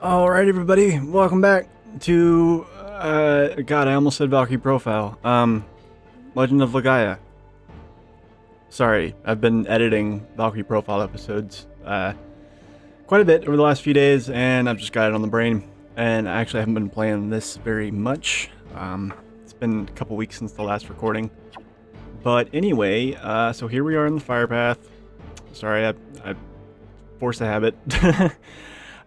Alright, everybody, welcome back to, God, I almost said Valkyrie Profile. Legend of Legaia. Sorry, I've been editing Valkyrie Profile episodes, quite a bit over the last few days, and I've just got it on the brain, and I actually haven't been playing this very much. It's been a couple weeks since the last recording. But anyway, so here we are in the fire path. Sorry, I forced a habit.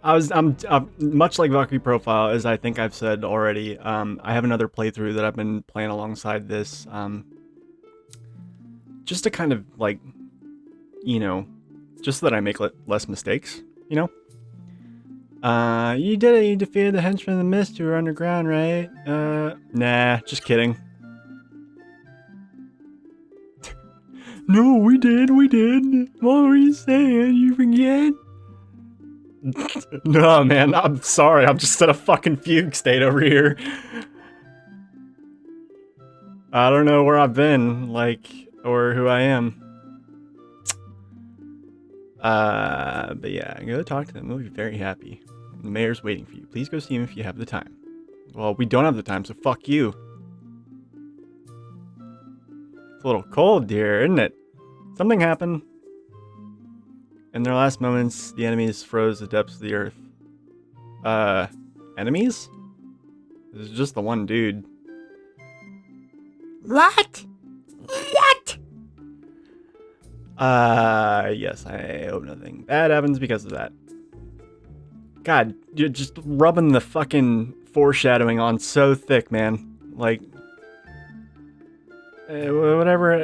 I'm much like Valkyrie Profile, as I think I've said already. I have another playthrough that I've been playing alongside this, just to kind of like, just so that I make less mistakes. You did it. You defeated the henchmen of the mist who were underground, right? Nah, just kidding. No, we did. What were you saying? You forget? No, man, I'm sorry. I'm just in a fucking fugue state over here. I don't know where I've been, or who I am. But yeah, go talk to them. They'll be very happy. The mayor's waiting for you. Please go see him if you have the time. Well, we don't have the time, so fuck you. It's a little cold here, isn't it? Something happened. In their last moments, the enemies froze the depths of the earth. Enemies? This is just the one dude. What? Yes, I hope nothing bad happens because of that. God, you're just rubbing the fucking foreshadowing on so thick, man. Like, whatever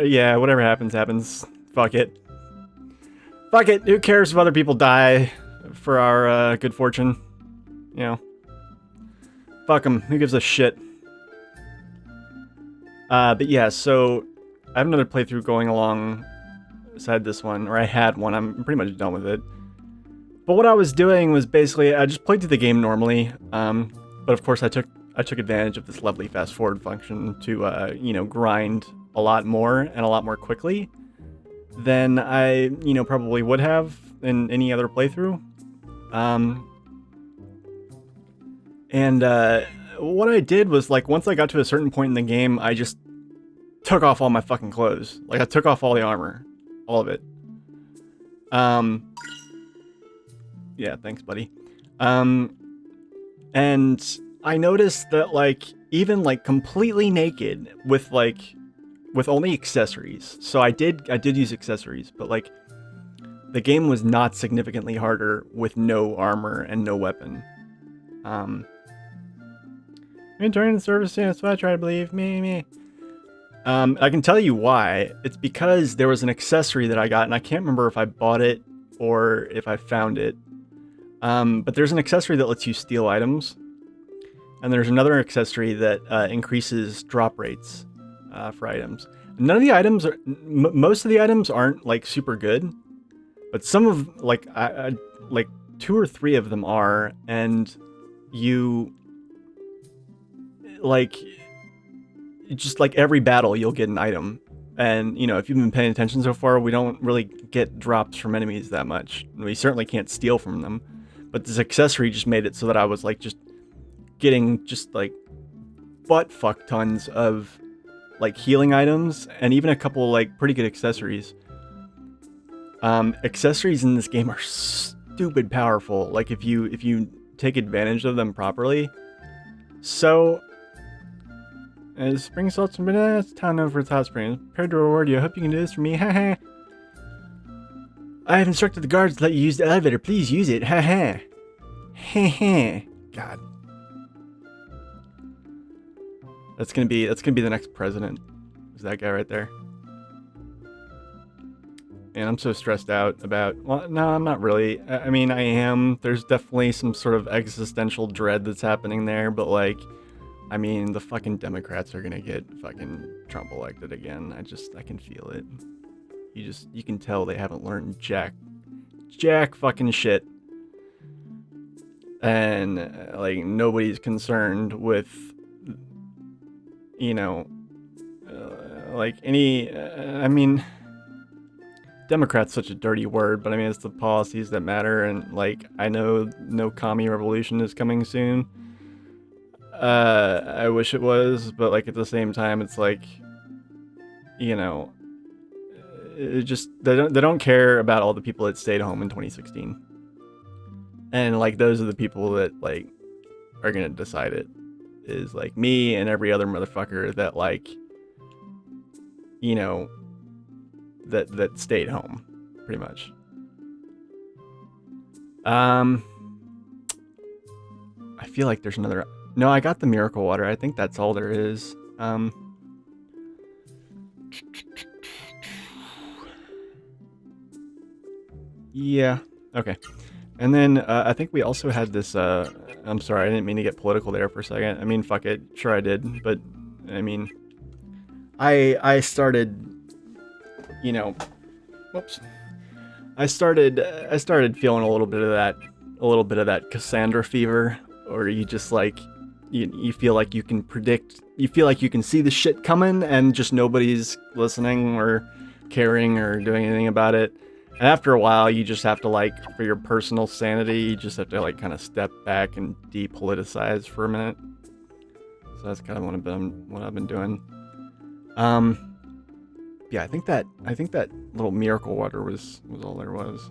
happens. Fuck it. Fuck it, who cares if other people die for our good fortune? Fuck them, who gives a shit? But yeah, so I have another playthrough going alongside this one, or I had one, I'm pretty much done with it. But what I was doing was basically, I just played through the game normally, but of course I took advantage of this lovely fast forward function to, grind a lot more and a lot more quickly than I, probably would have in any other playthrough. What I did was, once I got to a certain point in the game, I just took off all my fucking clothes. I took off all the armor. All of it. Yeah, thanks, buddy. And I noticed that, even, completely naked with only accessories. So I did use accessories, but the game was not significantly harder with no armor and no weapon. Returning the service soon, that's what I try to believe. Me. I can tell you why. It's because there was an accessory that I got, and I can't remember if I bought it or if I found it. But there's an accessory that lets you steal items, and there's another accessory that increases drop rates for items. None of the items are, most of the items aren't super good, but some of I 2 or 3 of them are, and you just every battle you'll get an item. And if you've been paying attention so far, we don't really get drops from enemies that much. We certainly can't steal from them, but this accessory just made it so that I was just getting butt fuck tons of healing items, and even a couple pretty good accessories. Accessories in this game are stupid powerful, if you take advantage of them properly. So spring salts and bananas, town known for its hot springs. Prepared to reward you. I hope you can do this for me. Haha. I have instructed the guards to let you use the elevator. Please use it. Haha. Haha. God. That's gonna be the next president. Is that guy right there? And I'm so stressed out about. Well, no, I'm not really. I mean, I am. There's definitely some sort of existential dread that's happening there, but I mean, the fucking Democrats are gonna get fucking Trump elected again. I can feel it. You can tell they haven't learned jack fucking shit. And nobody's concerned with I mean, Democrat's such a dirty word, but I mean, it's the policies that matter, and, like, I know no commie revolution is coming soon. I wish it was, but, like, at the same time, it's like, you know, it just, they don't care about all the people that stayed home in 2016. And, like, those are the people that, like, are gonna decide it. Is, like, me and every other motherfucker that, like, you know, that stayed home, pretty much. I feel like there's another... No, I got the miracle water. I think that's all there is. Yeah, okay. And then I think we also had this... I'm sorry, I didn't mean to get political there for a second. I mean, fuck it. Sure I did, but, I mean... I started... You know... Whoops. I started feeling a little bit of that Cassandra fever, or you just, like... You feel like you can predict... You feel like you can see the shit coming, and just nobody's listening, or caring, or doing anything about it. And after a while, you just have to, like, for your personal sanity, you just have to, like, kind of step back and depoliticize for a minute. So that's kind of what I've been doing. Yeah, I think that little miracle water was all there was.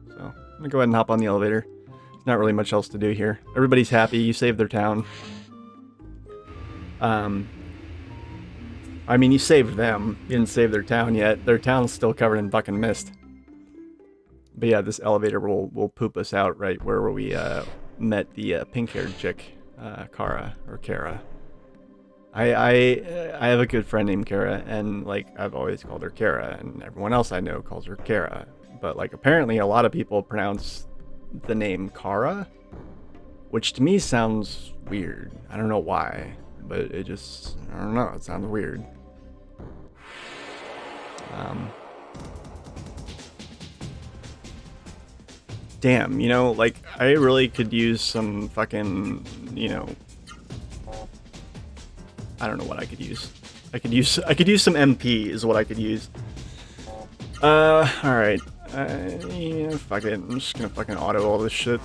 So I'm gonna go ahead and hop on the elevator. There's not really much else to do here. Everybody's happy. You saved their town. I mean, you saved them. You didn't save their town yet. Their town's still covered in fucking mist. But yeah, this elevator will poop us out right where we met the pink-haired chick, Kara. I have a good friend named Kara, and, like, I've always called her Kara, and everyone else I know calls her Kara. But, like, apparently a lot of people pronounce the name Kara, which to me sounds weird. I don't know why, but it just, I don't know, it sounds weird. Damn, you know, like, I really could use some fucking, you know, I don't know what I could use. I could use some MP is what I could use. Alright. Yeah, fuck it. I'm just gonna fucking auto all this shit.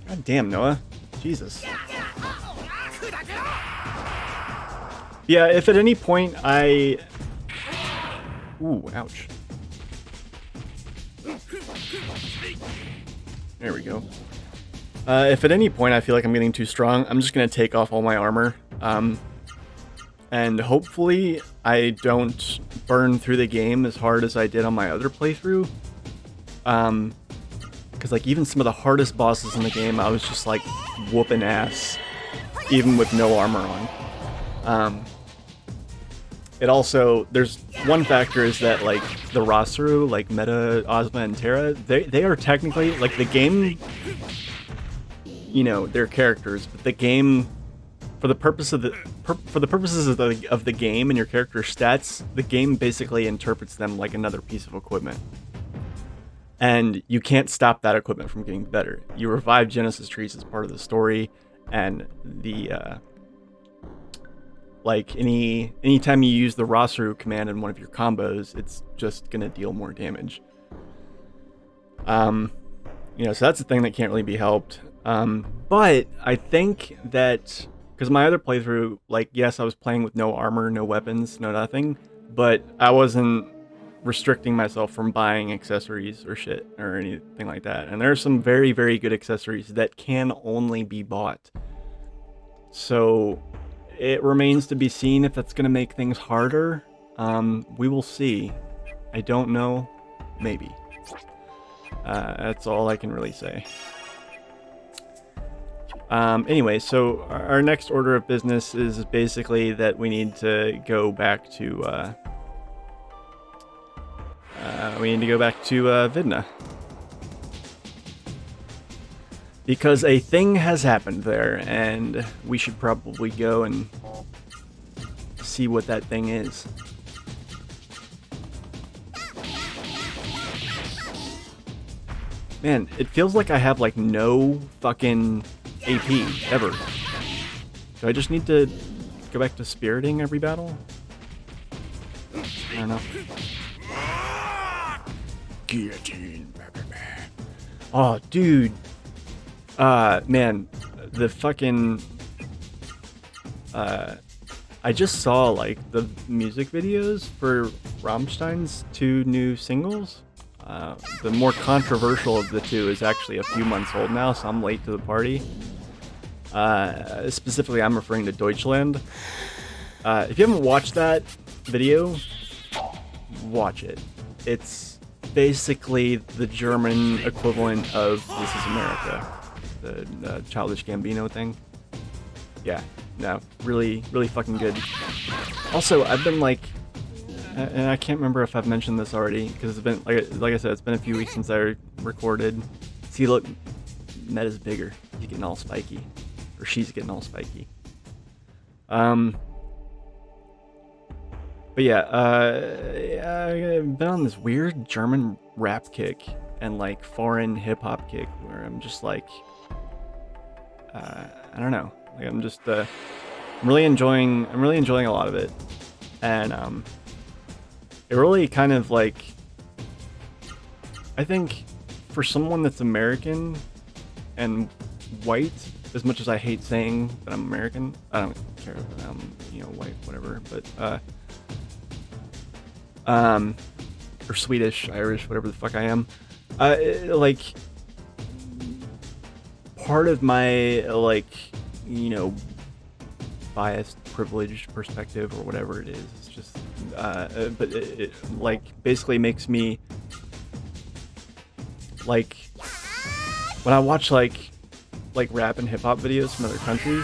God damn, Noah. Jesus. Yeah, if at any point I... Ooh, ouch. There we go. If at any point I feel like I'm getting too strong, I'm just gonna take off all my armor. And hopefully I don't burn through the game as hard as I did on my other playthrough. Because, like, even some of the hardest bosses in the game, I was just, like, whooping ass, even with no armor on. It also, there's one factor is that, like, the Rasaru, like Meta, Ozma, and Terra, they are technically, like, the game, you know, they're characters, but the game, for the purposes of the game and your character stats, the game basically interprets them like another piece of equipment. And you can't stop that equipment from getting better. You revive Genesis trees as part of the story, and the, like, anytime you use the Rasaru command in one of your combos, it's just gonna deal more damage. You know, so that's a thing that can't really be helped. But I think that, because my other playthrough, like, yes, I was playing with no armor, no weapons, no nothing, but I wasn't restricting myself from buying accessories or shit or anything like that. And there are some very, very good accessories that can only be bought. So it remains to be seen if that's going to make things harder. We will see. I don't know. Maybe. That's all I can really say. Anyway, so our next order of business is basically that we need to go back to Vidna. Because a thing has happened there, and we should probably go and see what that thing is. Man, it feels like I have, like, no fucking AP, ever. Do I just need to go back to spiriting every battle? I don't know. Guillotine. Oh, dude. Man, the fucking... I just saw, like, the music videos for Rammstein's 2 new singles. The more controversial of the 2 is actually a few months old now, so I'm late to the party. Specifically, I'm referring to Deutschland. If you haven't watched that video, watch it. It's basically the German equivalent of This Is America, the Childish Gambino thing. Yeah, no, really, really fucking good. Also, I've been like, and I can't remember if I've mentioned this already, because it's been, like I said, it's been a few weeks since I recorded. See, look, Meta's bigger. He's getting all spiky. Or she's getting all spiky. But yeah, I've been on this weird German rap kick and like foreign hip hop kick where I'm just like, I don't know. Like I'm just, I'm really enjoying a lot of it. And, it really kind of like, I think for someone that's American and white, as much as I hate saying that I'm American, I don't care if I'm, you know, white, whatever, but, or Swedish, Irish, whatever the fuck I am, like, part of my, like, you know, biased, privileged perspective or whatever it is, it's just, but it like, basically makes me, like, when I watch, like rap and hip-hop videos from other countries,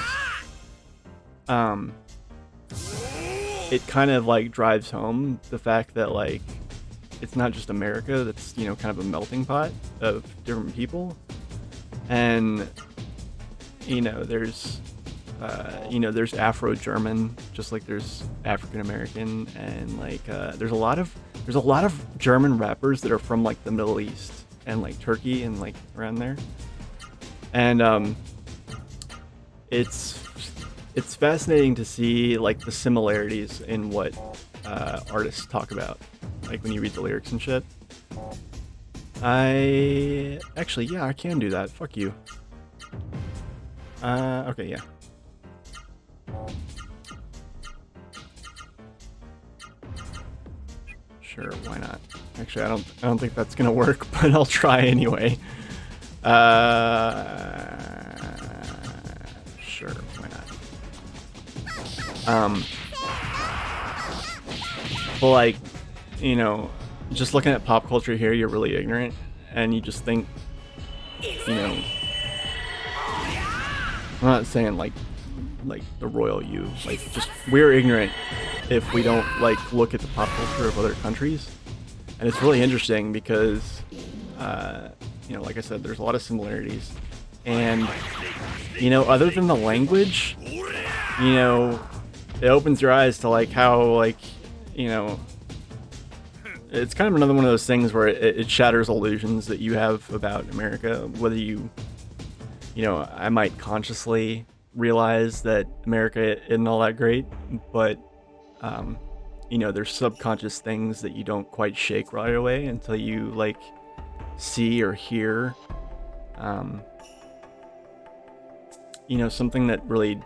it kind of like drives home the fact that like it's not just America that's, you know, kind of a melting pot of different people, and you know there's Afro-German just like there's African-American, and like there's a lot of German rappers that are from like the Middle East and like Turkey and like around there, and it's fascinating to see like the similarities in what artists talk about, like when you read the lyrics and shit. I can do that. Fuck you. Okay, yeah. Sure, why not? Actually, I don't think that's gonna work, but I'll try anyway. Sure, why not? But like, you know, just looking at pop culture here, you're really ignorant, and you just think, you know, I'm not saying like the royal you, like just we're ignorant if we don't like look at the pop culture of other countries. And it's really interesting because you know, like I said, there's a lot of similarities, and you know, other than the language, you know, it opens your eyes to like how, like, you know, it's kind of another one of those things where it shatters illusions that you have about America, whether you know, I might consciously realize that America isn't all that great, but you know, there's subconscious things that you don't quite shake right away until you like see or hear you know, something that really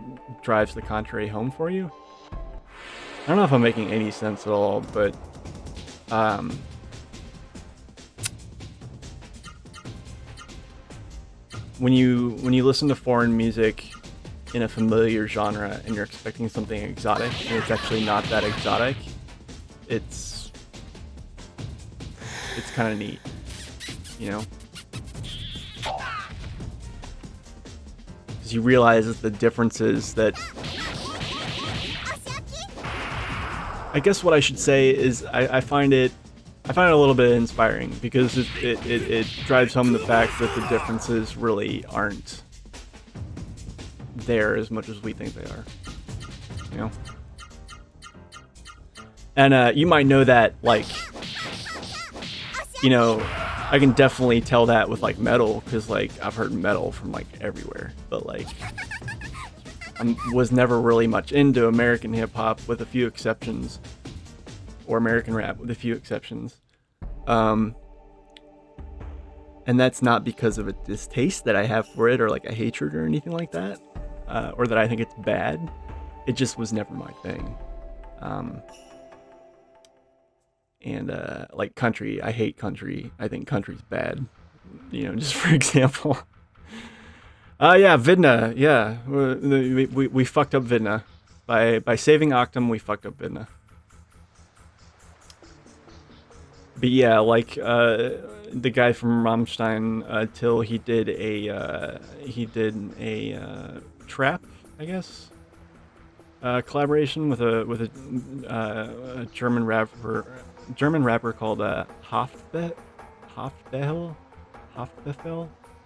drives the contrary home for you. I don't know if I'm making any sense at all, but when you listen to foreign music in a familiar genre and you're expecting something exotic and it's actually not that exotic, it's kind of neat, you know, because you realize that the differences that, I guess what I should say is I find it a little bit inspiring, because it drives home the fact that the differences really aren't there as much as we think they are, you know? And you might know that, like, you know, I can definitely tell that with like metal, because like I've heard metal from like everywhere, but like was never really much into American hip hop, with a few exceptions, or American rap with a few exceptions. And that's not because of a distaste that I have for it, or like a hatred or anything like that, or that I think it's bad. It just was never my thing. And like country, I hate country. I think country's bad. Just for example. Yeah, Vidna. Yeah, we fucked up Vidna by saving Octum. We fucked up Vidna. But yeah, like the guy from Rammstein, Till, he did a trap, I guess, collaboration with a German rapper called Haftbefehl,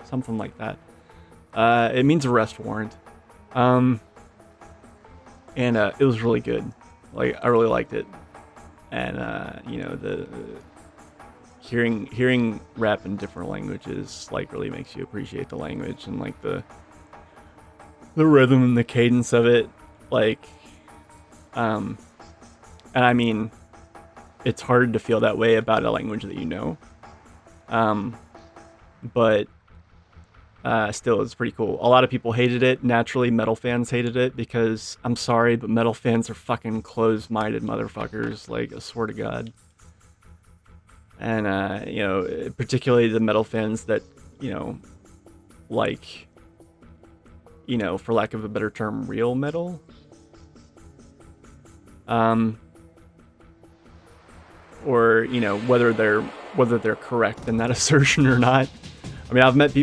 something like that. It means arrest warrant. And it was really good. Like, I really liked it. And the hearing rap in different languages like really makes you appreciate the language, and like the rhythm and the cadence of it. Like, and I mean, it's hard to feel that way about a language that you know. But still, it's pretty cool. A lot of people hated it. Naturally, metal fans hated it because, I'm sorry, but metal fans are fucking closed-minded motherfuckers. Like, I swear to God. And, particularly the metal fans that, like, for lack of a better term, real metal. Or, whether they're correct in that assertion or not. I mean, I've met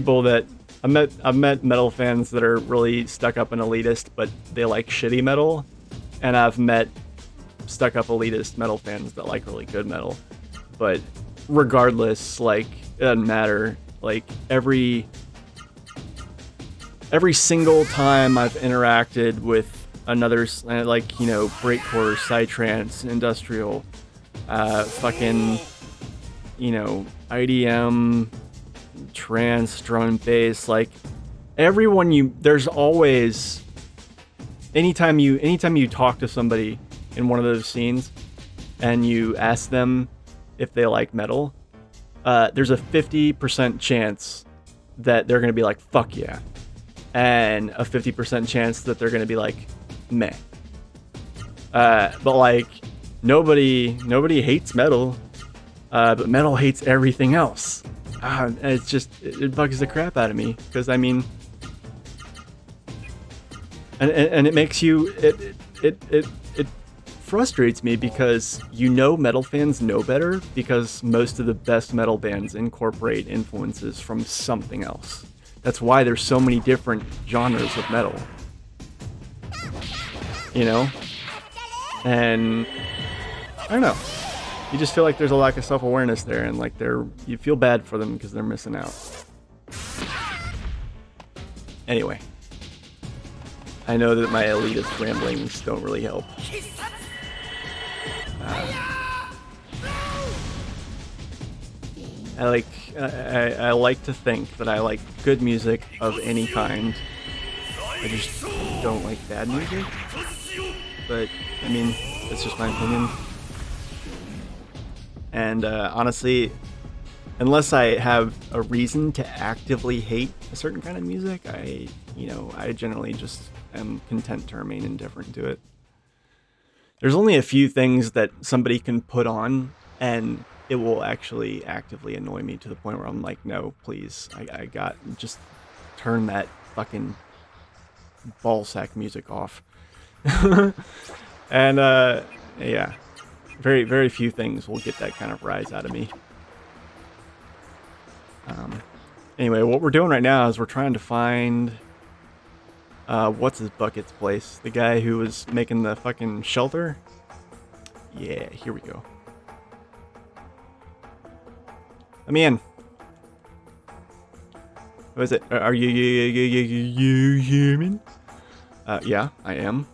metal fans that are really stuck up and elitist, but they like shitty metal. And I've met stuck up elitist metal fans that like really good metal. But regardless, like, it doesn't matter. Like, every single time I've interacted with another, like, breakcore, psytrance, industrial, fucking, IDM, trance, drum and bass, like, there's always, anytime you talk to somebody in one of those scenes and you ask them if they like metal, there's a 50% chance that they're going to be like, fuck yeah. And a 50% chance that they're going to be like, meh. But like, nobody hates metal, but metal hates everything else. It's just, it bugs the crap out of me, because I mean, and it makes you, it frustrates me, because metal fans know better, because most of the best metal bands incorporate influences from something else. That's why there's so many different genres of metal. And I don't know. You just feel like there's a lack of self-awareness there, and like you feel bad for them because they're missing out. Anyway, I know that my elitist ramblings don't really help. I like to think that I like good music of any kind. I just don't like bad music. But I mean, that's just my opinion. And honestly, unless I have a reason to actively hate a certain kind of music, I generally just am content to remain indifferent to it. There's only a few things that somebody can put on, and it will actually actively annoy me to the point where I'm like, no, please, just turn that fucking ballsack music off. And yeah, very, very few things will get that kind of rise out of me. Anyway, what we're doing right now is we're trying to find what's his bucket's place, the guy who was making the fucking shelter. Yeah, here we go. Let me in. What is it? Are you human? Yeah, I am.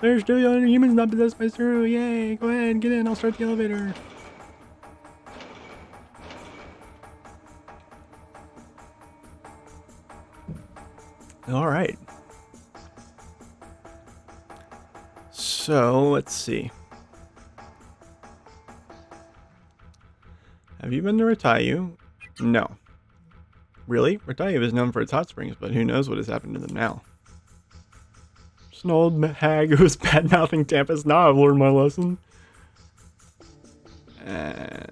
There's still other humans not possessed by Suru. Yay, go ahead, get in, I'll start the elevator. Alright. So, let's see. Have you been to Ratayu? No. Really? Ratayu is known for its hot springs, but who knows what has happened to them now. Just an old hag who was bad-mouthing Tampus. Now I've learned my lesson. Yeah,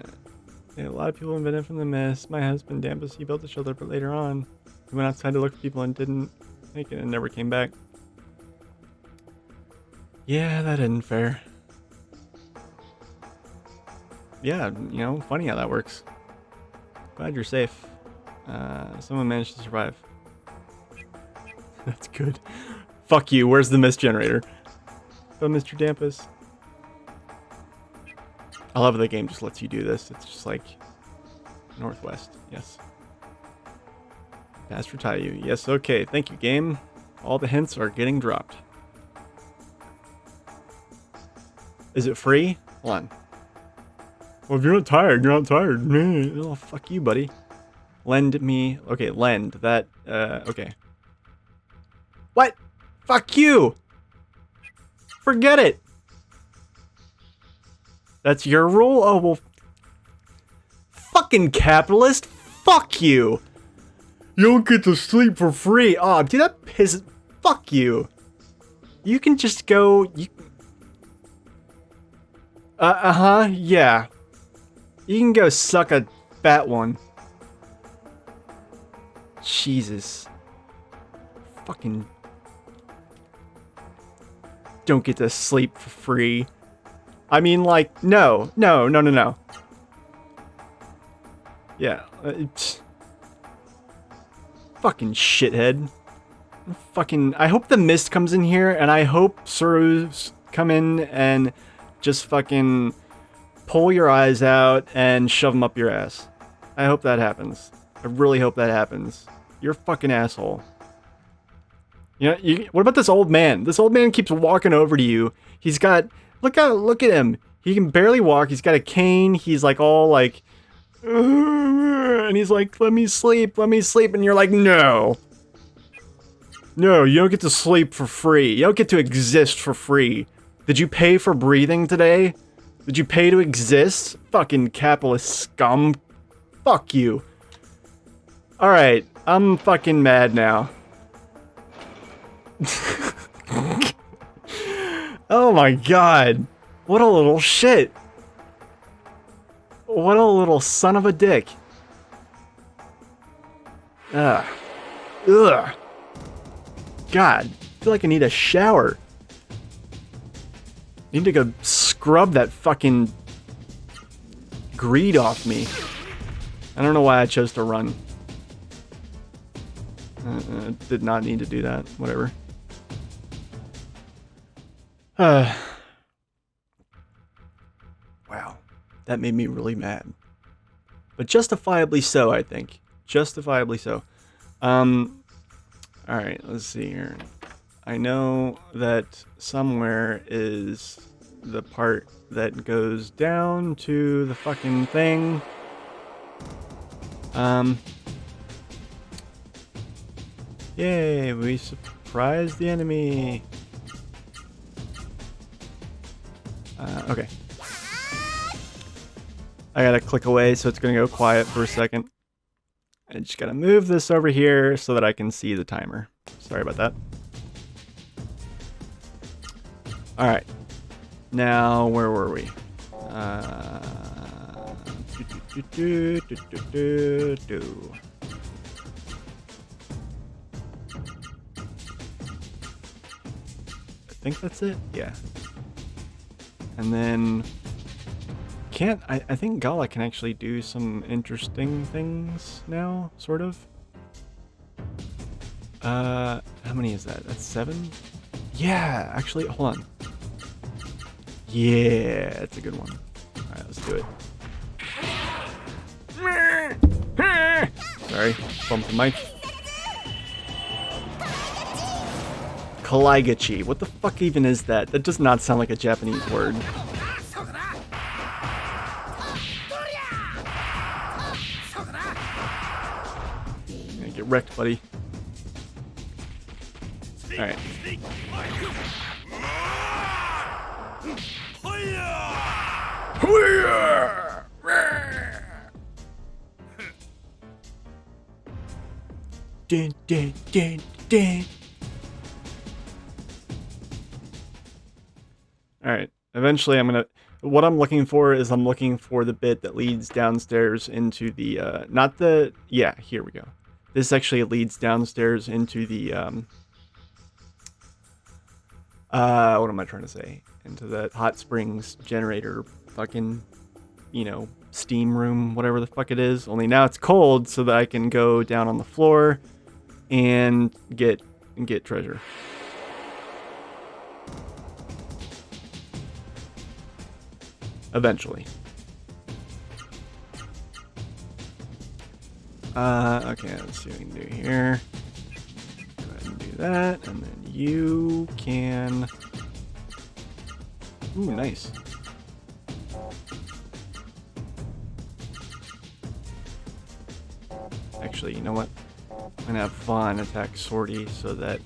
a lot of people have been in from the mist. My husband, Tampus, he built a shelter, but later on, he went outside to look for people and didn't make it and never came back. Yeah, that isn't fair. Yeah, you know, funny how that works. Glad you're safe. Someone managed to survive. That's good. Fuck you, where's the mist generator? Oh, Mr. Dampus. I love the game just lets you do this. It's just like northwest. Yes. Past Ratayu. Yes, okay. Thank you, game. All the hints are getting dropped. Is it free? Hold on. Well, if you're not tired, you're not tired. Oh, fuck you, buddy. Lend me. Okay, lend. That, okay. What? Fuck you! Forget it! That's your rule? Oh, well. Fucking capitalist! Fuck you! You don't get to sleep for free. Oh, dude, that pisses. Fuck you. You can just go. Yeah. You can go suck a fat one. Jesus. Fucking. Don't get to sleep for free. I mean, like, no. Yeah. Fucking shithead. Fucking. I hope the mist comes in here, and I hope Surus come in and just fucking pull your eyes out and shove them up your ass. I hope that happens. I really hope that happens. You're a fucking asshole. You know, what about this old man? This old man keeps walking over to you. He's got, look at him. He can barely walk. He's got a cane. He's like all like, and he's like, let me sleep. And you're like, no, you don't get to sleep for free. You don't get to exist for free. Did you pay for breathing today? Did you pay to exist? Fucking capitalist scum. Fuck you. Alright, I'm fucking mad now. Oh my god. What a little shit. What a little son of a dick. Ugh. God. I feel like I need a shower. I need to go scrub that fucking greed off me. I don't know why I chose to run. Did not need to do that. Whatever. Wow. That made me really mad. But justifiably so, I think. Justifiably so. Alright, let's see here. I know that somewhere is the part that goes down to the fucking thing. Yay, we surprised the enemy. Okay. I gotta click away, so it's gonna go quiet for a second. I just gotta move this over here so that I can see the timer. Sorry about that. Alright. Now, where were we? I think that's it? Yeah. And then... I think Gala can actually do some interesting things now, sort of. How many is that? That's 7? Yeah, actually, hold on. Yeah, that's a good one. Alright, let's do it. Sorry, bumped the mic. Kalaigachi. What the fuck even is that? That does not sound like a Japanese word. Get wrecked, buddy. Alright. Dun, dun, dun, dun. Alright, eventually what I'm looking for is I'm looking for the bit that leads downstairs into the, yeah, here we go. This actually leads downstairs into the, what am I trying to say? Into the hot springs generator fucking, steam room, whatever the fuck it is. Only now it's cold so that I can go down on the floor and get treasure. Eventually. Okay, let's see what we can do here. Go ahead and do that, and then you can... Ooh, nice. Actually, you know what? I'm gonna have Vaughn attack Sortie so that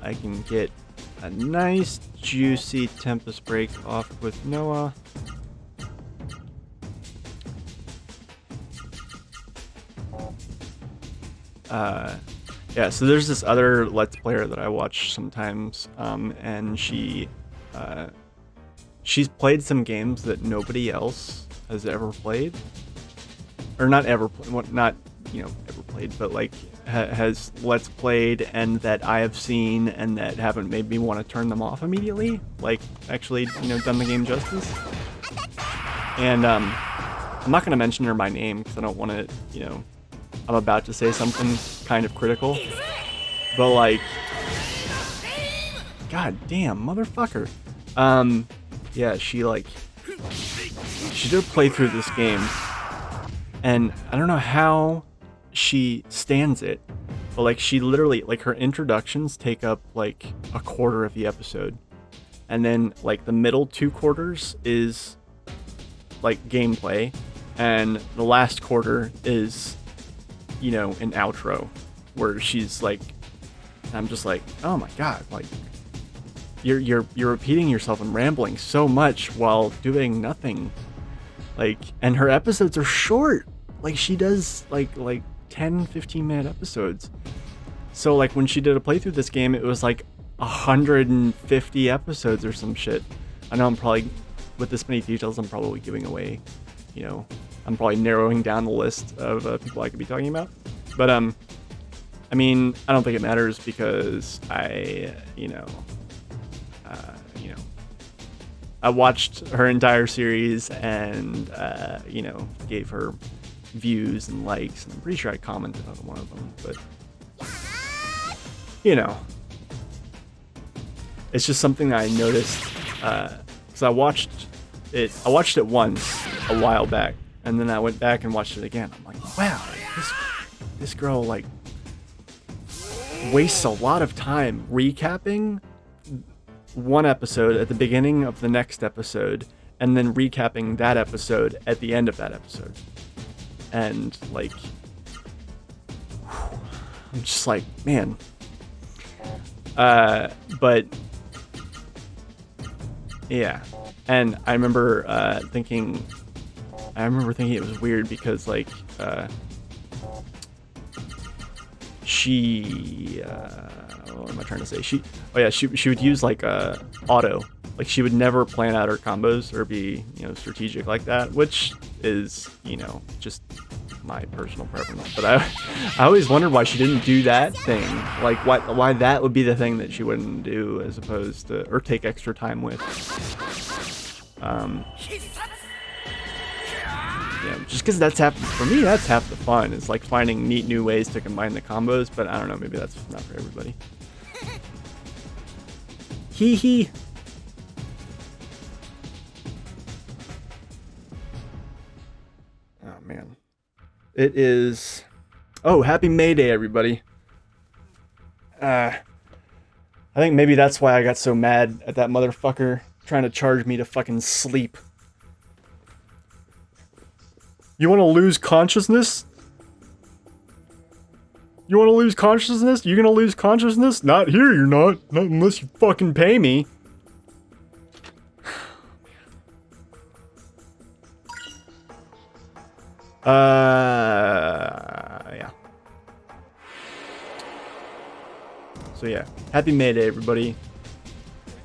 I can get a nice, juicy Tempest Break off with Noah. Yeah, so there's this other Let's Player that I watch sometimes, and she's played some games that nobody else has ever played, or not ever played, but like has Let's Played and that I have seen and that haven't made me want to turn them off immediately, like actually done the game justice. And I'm not gonna mention her by name because I don't want to, I'm about to say something kind of critical, but like, god damn, motherfucker. Yeah, she did a playthrough of this game, and I don't know how she stands it, but like she literally, like her introductions take up like a quarter of the episode, and then like the middle 2 quarters is like gameplay, and the last quarter is an outro where she's like, I'm just like, oh my god, like you're repeating yourself and rambling so much while doing nothing. Like, and her episodes are short. Like she does like 10-15 minute episodes. So like when she did a playthrough of this game, it was like 150 episodes or some shit. I know I'm probably, with this many details, I'm probably giving away, I'm probably narrowing down the list of people I could be talking about. But I mean, I don't think it matters because I watched her entire series and gave her views and likes, and I'm pretty sure I commented on one of them, but it's just something that I noticed because I watched it once a while back, and then I went back and watched it again. I'm like, wow, this girl like wastes a lot of time recapping one episode at the beginning of the next episode, and then recapping that episode at the end of that episode. And like, I'm just like, man. But yeah, and I remember thinking it was weird because like she what am I trying to say? She would use like auto. Like she would never plan out her combos or be, strategic like that, which is, just my personal preference. But I always wondered why she didn't do that thing. Like why that would be the thing that she wouldn't do as opposed to, or take extra time with. Yeah, just because that's half, for me, that's half the fun. It's like finding neat new ways to combine the combos, but I don't know, maybe that's not for everybody. Hee hee. Oh man. It is, oh, happy May Day, everybody. I think maybe that's why I got so mad at that motherfucker trying to charge me to fucking sleep. You want to lose consciousness? You want to lose consciousness? You're gonna lose consciousness? Not here, you're not. Not unless you fucking pay me. Yeah. So yeah, happy May Day, everybody.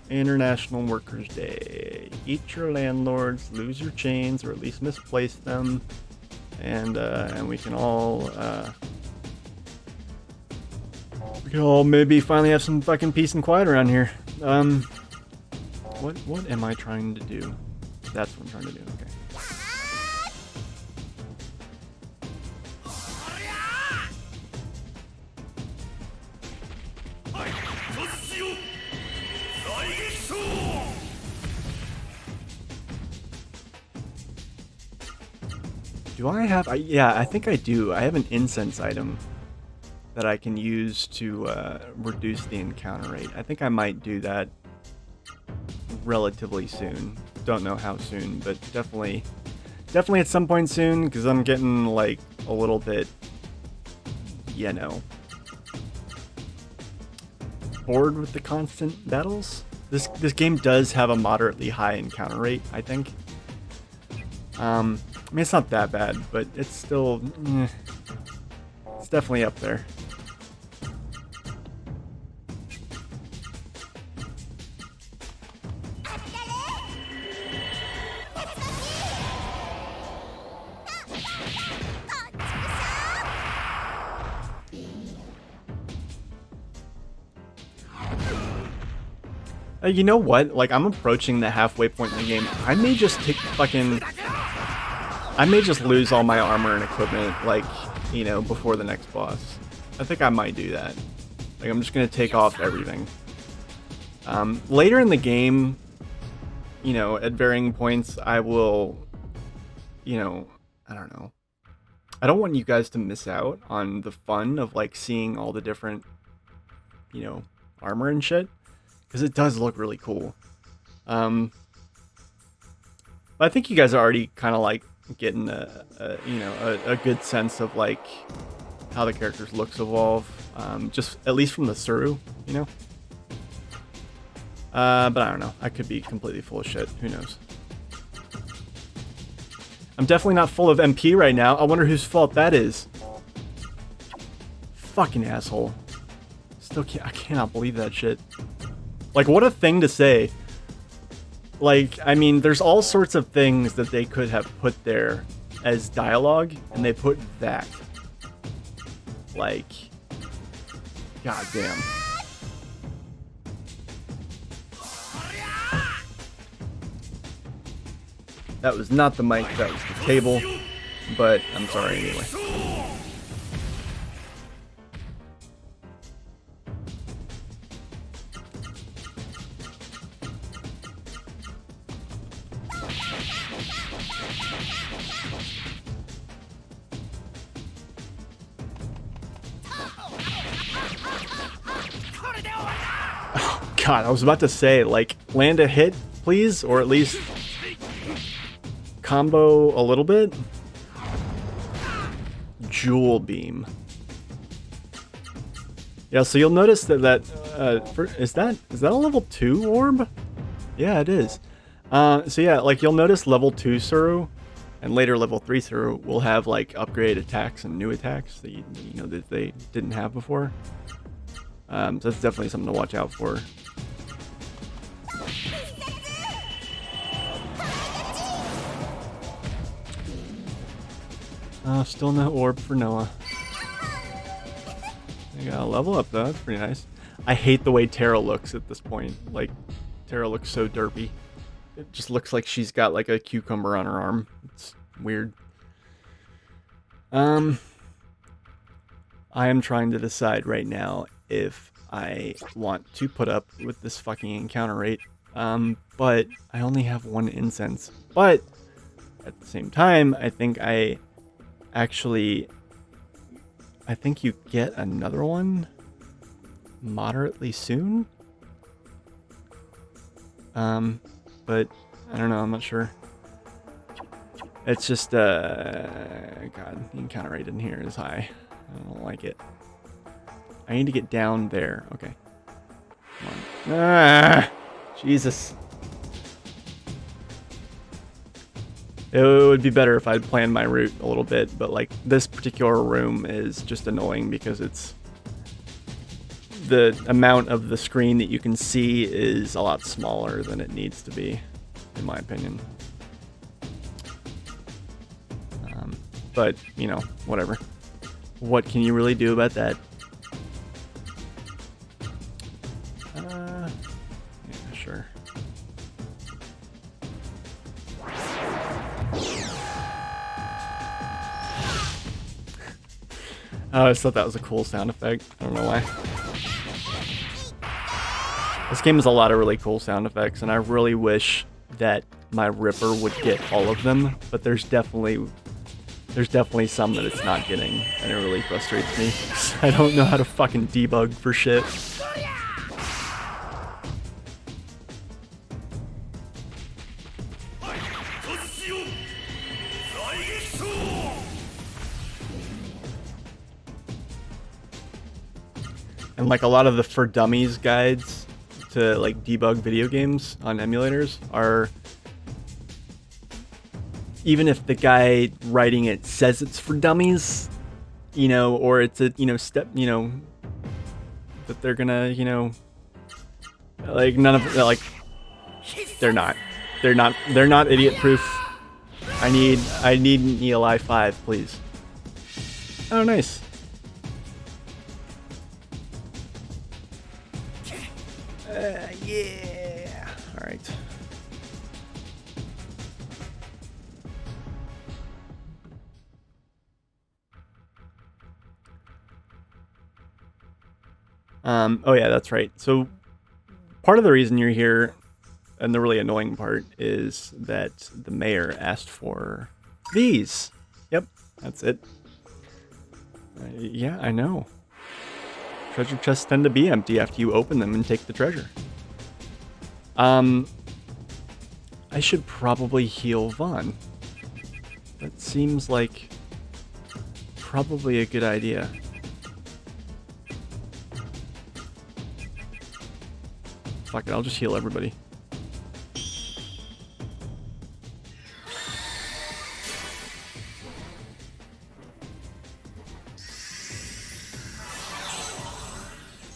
International Workers' Day. Eat your landlords, lose your chains, or at least misplace them, and we can all maybe finally have some fucking peace and quiet around here. What am I trying to do? That's what I'm trying to do. Okay. Do I have... yeah, I think I do. I have an incense item that I can use to reduce the encounter rate. I think I might do that relatively soon. Don't know how soon, but definitely at some point soon, because I'm getting, like, a little bit, you know, bored with the constant battles. This game does have a moderately high encounter rate, I think. I mean, it's not that bad, but it's still... it's definitely up there. You know what? Like, I'm approaching the halfway point in the game. I may just take fucking... I may just lose all my armor and equipment, like, you know, before the next boss. I think I might do that. Like, I'm just gonna take off everything. Later in the game, you know, at varying points, I will, you know, I don't know. I don't want you guys to miss out on the fun of, like, seeing all the different, you know, armor and shit. Because it does look really cool. But I think you guys are already kind of, like, getting a good sense of, like, how the characters' looks evolve. Just at least from the Suru, you know? But I don't know. I could be completely full of shit. Who knows? I'm definitely not full of MP right now. I wonder whose fault that is. Fucking asshole. Still can't... I cannot believe that shit. Like, what a thing to say. Like, I mean, there's all sorts of things that they could have put there as dialogue, and they put that. Like, goddamn. That was not the mic, that was the table, but I'm sorry anyway. God, I was about to say, like, land a hit, please, or at least combo a little bit. Jewel beam. Yeah, so you'll notice that is that a level 2 orb? Yeah, it is. So yeah, like you'll notice level 2 Suru and later level 3 Suru will have like upgraded attacks and new attacks that you know that they didn't have before. So that's definitely something to watch out for. Still no orb for Noah. I got a level up though, that's pretty nice. I hate the way Tara looks at this point. Like, Tara looks so derpy. It just looks like she's got like a cucumber on her arm. It's weird. I am trying to decide right now if I want to put up with this fucking encounter rate. But I only have one incense. But at the same time, I think you get another one moderately soon. But I don't know, I'm not sure. It's just, God, the encounter rate in here is high. I don't like it. I need to get down there. Okay. Come on. Ah! Jesus. It would be better if I'd planned my route a little bit, but like this particular room is just annoying because it's the amount of the screen that you can see is a lot smaller than it needs to be, in my opinion. But, you know, whatever. What can you really do about that? Yeah, sure. I always thought that was a cool sound effect. I don't know why. This game has a lot of really cool sound effects, and I really wish that my Ripper would get all of them, but there's definitely some that it's not getting, and it really frustrates me. I don't know how to fucking debug for shit. And like a lot of the For Dummies guides to like debug video games on emulators are, even if the guy writing it says it's for dummies, you know, or it's a, you know, step, you know, that they're gonna, you know, like none of, like, they're not idiot proof. I need an ELI 5, please. Oh, nice. Yeah. All right. Oh yeah, that's right. So part of the reason you're here, and the really annoying part, is that the mayor asked for these. Yep, that's it. Yeah, I know. Treasure chests tend to be empty after you open them and take the treasure. I should probably heal Vaughn. That seems like probably a good idea. Fuck it, I'll just heal everybody.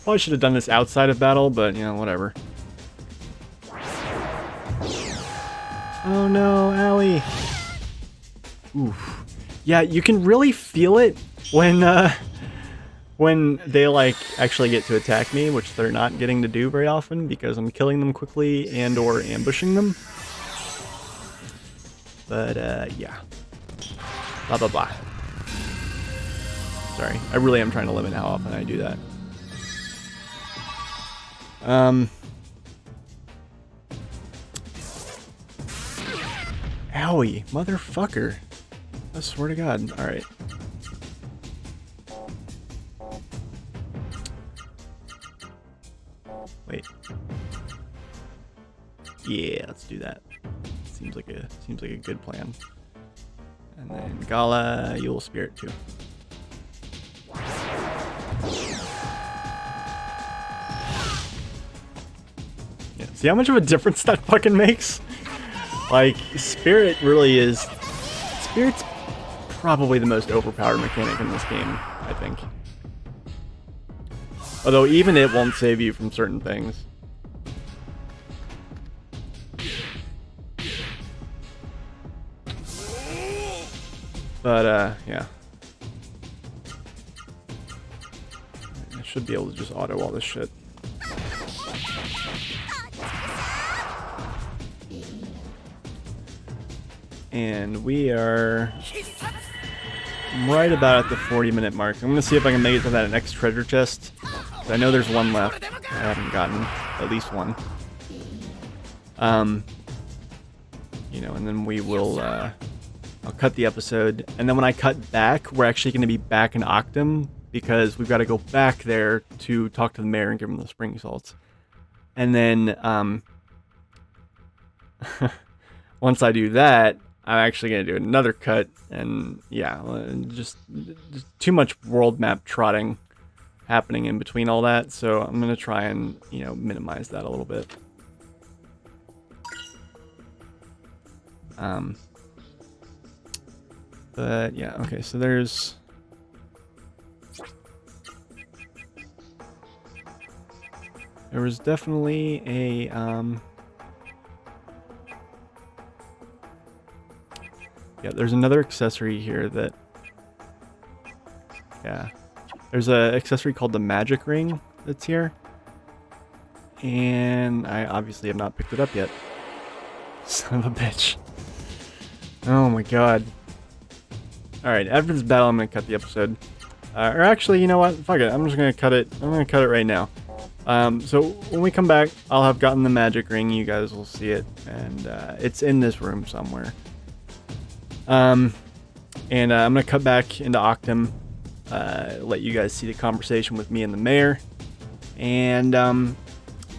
Probably should have done this outside of battle, but, you know, whatever. Oh no, owie. Oof. Yeah, you can really feel it when they, like, actually get to attack me, which they're not getting to do very often because I'm killing them quickly and or ambushing them. But, yeah. Blah, blah, blah. Sorry, I really am trying to limit how often I do that. Owie, motherfucker. I swear to God. Alright. Wait. Yeah, let's do that. Seems like a good plan. And then Gala, you'll spirit too. Yeah, see how much of a difference that fucking makes? Like, Spirit really is... Spirit's probably the most overpowered mechanic in this game, I think. Although even it won't save you from certain things. But, yeah. I should be able to just auto all this shit. And we are right about at the 40-minute mark. I'm going to see if I can make it to that next treasure chest. I know there's one left. I haven't gotten at least one. You know, and then we will, I'll cut the episode. And then when I cut back, we're actually going to be back in Octum because we've got to go back there to talk to the mayor and give him the spring salts. And then, once I do that, I'm actually going to do another cut, and yeah, just too much world map trotting happening in between all that, so I'm going to try and, you know, minimize that a little bit. But yeah, okay, so there's... There was definitely a, yeah, there's another accessory here that... Yeah. There's an accessory called the magic ring that's here. And I obviously have not picked it up yet. Son of a bitch. Oh my god. Alright, after this battle I'm gonna cut the episode. Or actually, you know what? Fuck it. I'm just gonna cut it. I'm gonna cut it right now. So when we come back, I'll have gotten the magic ring. You guys will see it. And it's in this room somewhere. And I'm gonna cut back into Octum. Let you guys see the conversation with me and the mayor. And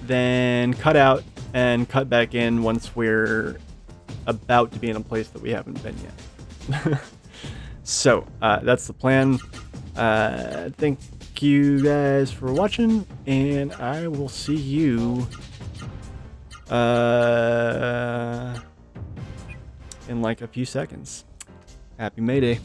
then cut out and cut back in once we're about to be in a place that we haven't been yet. So that's the plan. Thank you guys for watching, and I will see you in like a few seconds. Happy May Day.